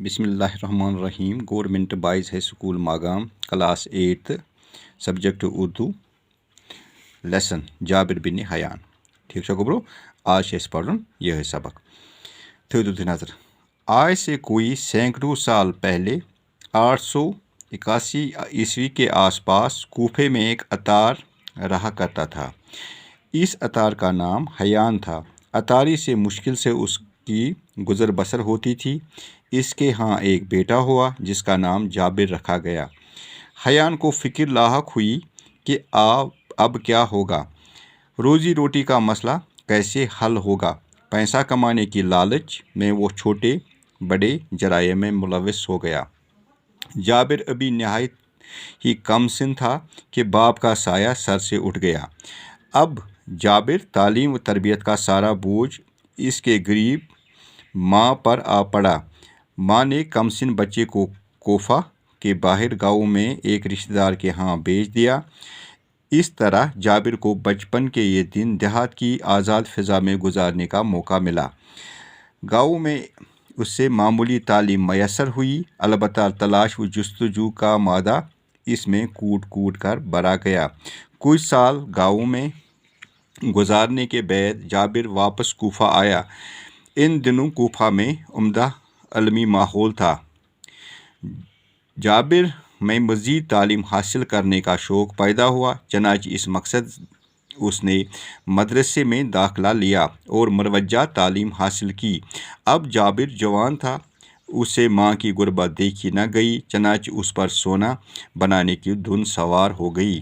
بسم اللہ الرحمن الرحیم government boys high school Magam class 8 subject Urdu lesson Jabir bin Hayyan ٹھیک چھا گوبرو آج پڑھن یہ سبق تھو نظر آج سے کوئی سینکڑوں سال پہلے 881 عیسوی کے آس پاس کوفے میں ایک اتار رہا کرتا تھا۔ اس اتار کا نام حیان تھا۔ اتاری سے مشکل سے اس کی گزر بسر ہوتی تھی۔ اس کے ہاں ایک بیٹا ہوا جس کا نام جابر رکھا گیا۔ حیان کو فکر لاحق ہوئی کہ اب کیا ہوگا، روزی روٹی کا مسئلہ کیسے حل ہوگا۔ پیسہ کمانے کی لالچ میں وہ چھوٹے بڑے جرائم میں ملوث ہو گیا۔ جابر ابھی نہایت ہی کم سن تھا کہ باپ کا سایہ سر سے اٹھ گیا۔ اب جابر تعلیم و تربیت کا سارا بوجھ اس کے غریب ماں پر آ پڑا۔ ماں نے کم سن بچے کو کوفہ کے باہر گاؤں میں ایک رشتہ دار کے ہاں بھیج دیا۔ اس طرح جابر کو بچپن کے یہ دن دیہات کی آزاد فضا میں گزارنے کا موقع ملا۔ گاؤں میں اس سے معمولی تعلیم میسر ہوئی، البتہ تلاش و جستجو کا مادہ اس میں کوٹ کوٹ کر بھرا گیا۔ کچھ سال گاؤں میں گزارنے کے بعد جابر واپس کوفہ آیا۔ ان دنوں کوفہ میں عمدہ علمی ماحول تھا۔ جابر میں مزید تعلیم حاصل کرنے کا شوق پیدا ہوا، چنانچہ اس مقصد اس نے مدرسے میں داخلہ لیا اور مروجہ تعلیم حاصل کی۔ اب جابر جوان تھا، اسے ماں کی غربت دیکھی نہ گئی، چنانچہ اس پر سونا بنانے کی دھن سوار ہو گئی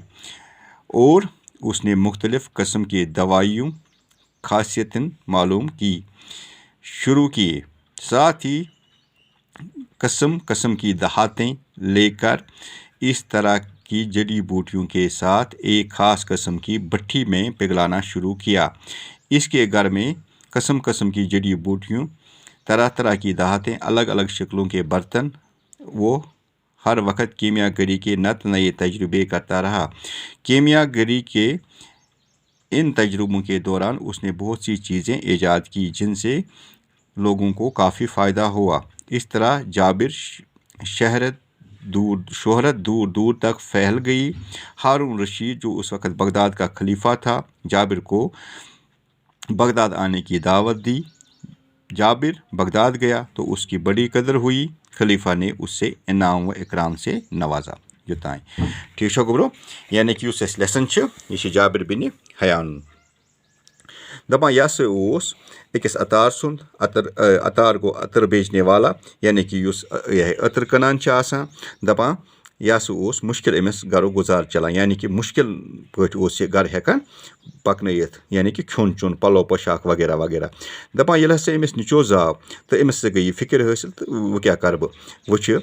اور اس نے مختلف قسم کی دوائیوں خاصیتیں معلوم کی شروع کی۔ ساتھ ہی قسم قسم کی دھاتیں لے کر اس طرح کی جڑی بوٹیوں کے ساتھ ایک خاص قسم کی بھٹی میں پگھلانا شروع کیا۔ اس کے گھر میں قسم قسم کی جڑی بوٹیوں، طرح طرح کی دھاتیں، الگ الگ شکلوں کے برتن، وہ ہر وقت کیمیا گری کے نئے تجربے کرتا رہا۔ کیمیا گری کے ان تجربوں کے دوران اس نے بہت سی چیزیں ایجاد کی جن سے لوگوں کو کافی فائدہ ہوا۔ اس طرح جابر شہرت دور دور تک پھیل گئی۔ ہارون رشید جو اس وقت بغداد کا خلیفہ تھا، جابر کو بغداد آنے کی دعوت دی۔ جابر بغداد گیا تو اس کی بڑی قدر ہوئی، خلیفہ نے اس سے انعام و اکرام سے نوازا یوتائیں ٹھیک چھا گوبرو، یعنی کہ اس لیسن یہ جابر بن حیان دپان یہ سا اوس اکس اتار سند اتار گو عطر بیچنے والا، یعنی کہ عطر کنان آسان، دپان یہ سا اوس مشکل امس گرو گزار چلان، یعنی کہ مشکل پٲٹھۍ اوس یہ گر ہیکان پکنٲیِتھ، یعنی کہ کھیون چون پلو پوشاک وغیرہ وغیرہ۔ دپان ییٚلہِ ہسا أمِس نِچو زاو تہٕ أمِس ہسا گٔے یہِ فِکر حٲصِل تہٕ وۄنۍ کیٛاہ کَرٕ بہٕ، وۄنۍ چھِ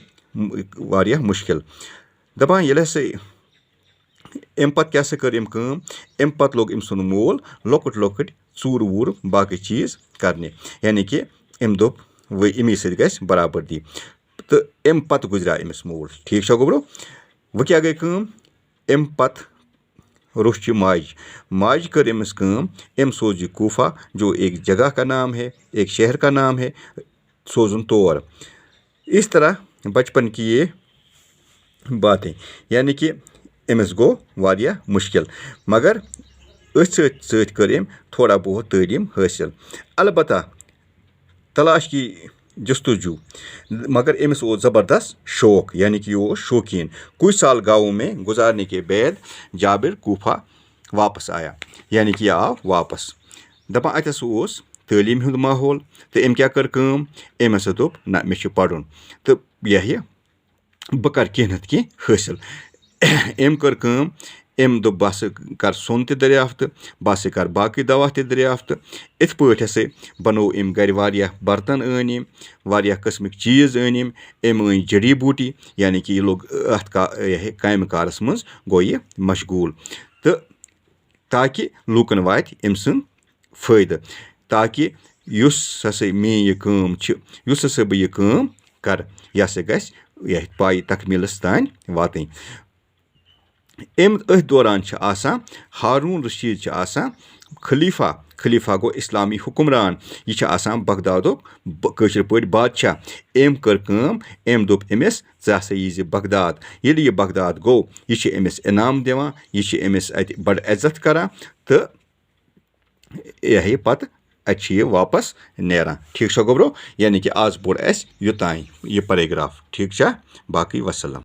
واریاہ مُشکل۔ دپان ییٚلہِ ہسا اَمہِ پتہٕ کیٛاہ سا کٔر أمۍ کٲم، اَمہِ پتہٕ لوگ أمۍ سُنٛد مول لۄکٕٹۍ لۄکٕٹۍ ژوٗرٕ ووٗرٕ باقٕے چیٖز کرنہِ، یعنی کہ أمۍ دوٚپ وۄنۍ امی سۭتۍ گژھِ برابردی، تہٕ اَمہِ پتہٕ گُزریٛو أمِس مول ٹھیٖک چھا گوبرو۔ وۄنۍ کیٛاہ گٔے کٲم، اَمہِ پتہٕ روٚچھ یہِ ماجہِ کٔر أمِس کٲم، أمۍ سوز یہِ کوفہ جو ایک جگہ کا نام ہے، ایک شہر کا نام ہے، سوزُن تور۔ اس طرح بچپن کی یہ باتیں، یعنی کہ أمِس گوٚو واریاہ مُشکل، مگر أتھۍ سۭتۍ سۭتۍ کٔر أمۍ تھوڑا بہت تعلیٖم حٲصِل، البتہ تلاش کی جستجو، مگر أمِس اوس زبردست شوق، یعنی کہ یہ اوس شوقین۔ کچھ سال گاؤں میں گزارنے کے بعد جابر کوفہ واپس آیا، یعنی کہ یہ آو واپس۔ دپان اتس اوس تعلیٖم ہُنٛد ماحول، تہٕ أمۍ کیٛاہ کٔر کٲم، أمۍ ہسا دوٚپ نہ مےٚ چھُ پرُن تہٕ بہٕ کرٕ کینٛہہ نتہٕ کینٛہہ حٲصِل۔ أمۍ کٔر کٲم، أمۍ دوٚپ بہٕ ہسا کرٕ سۄن تہِ دٔریافتہٕ، بہٕ ہسا کرٕ باقٕے دوا تہِ دٔریافتہٕ۔ یِتھ پٲٹھۍ ہسا بنوو أمۍ گرِ واریاہ برتن أنۍ أمۍ، واریاہ قٕسمٕکۍ چیٖز أنۍ أمۍ أنۍ جڑی بوٗٹی، یعنی کہ یہ لوگ اتھ کامہِ کارس منٛز گوٚو یہِ مشغوٗل، تہٕ تاکہِ لوٗکن واتہِ أمۍ سُنٛد فٲیدٕ، تاکہِ یُس ہسا میٲنۍ یہِ کٲم چھِ، یُس ہسا بہٕ یہِ کٲم کرٕ، یہِ ہسا گژھِ پایہِ تکمیٖلس تانۍ واتٕنۍ۔ أتھۍ دوران چھِ آسان ہارون رشید چھِ آسان خلیفہ خلیفہ گو اسلامی حکمران یہ آسان بغدادک کٲشِر پٲٹھۍ بادشاہ أمۍ کٔر کٲم أمۍ دوٚپ أمِس ژٕ ہسا یی زِ بغداد ییٚلہِ یہِ بغداد گوٚو یہِ چھِ أمِس انعام دِوان یہِ چھِ أمِس اَتہِ بڑٕ عزت کران تہٕ یہِ ہا یہِ پتہٕ اَتہِ چھِ یہِ واپس نیران ٹھیٖک چھا گوٚبرو یعنی کہِ آز پوٚر اَسہِ یوٚتانۍ یہِ پیراگراف ٹھیٖک چھا باقٕے وسلام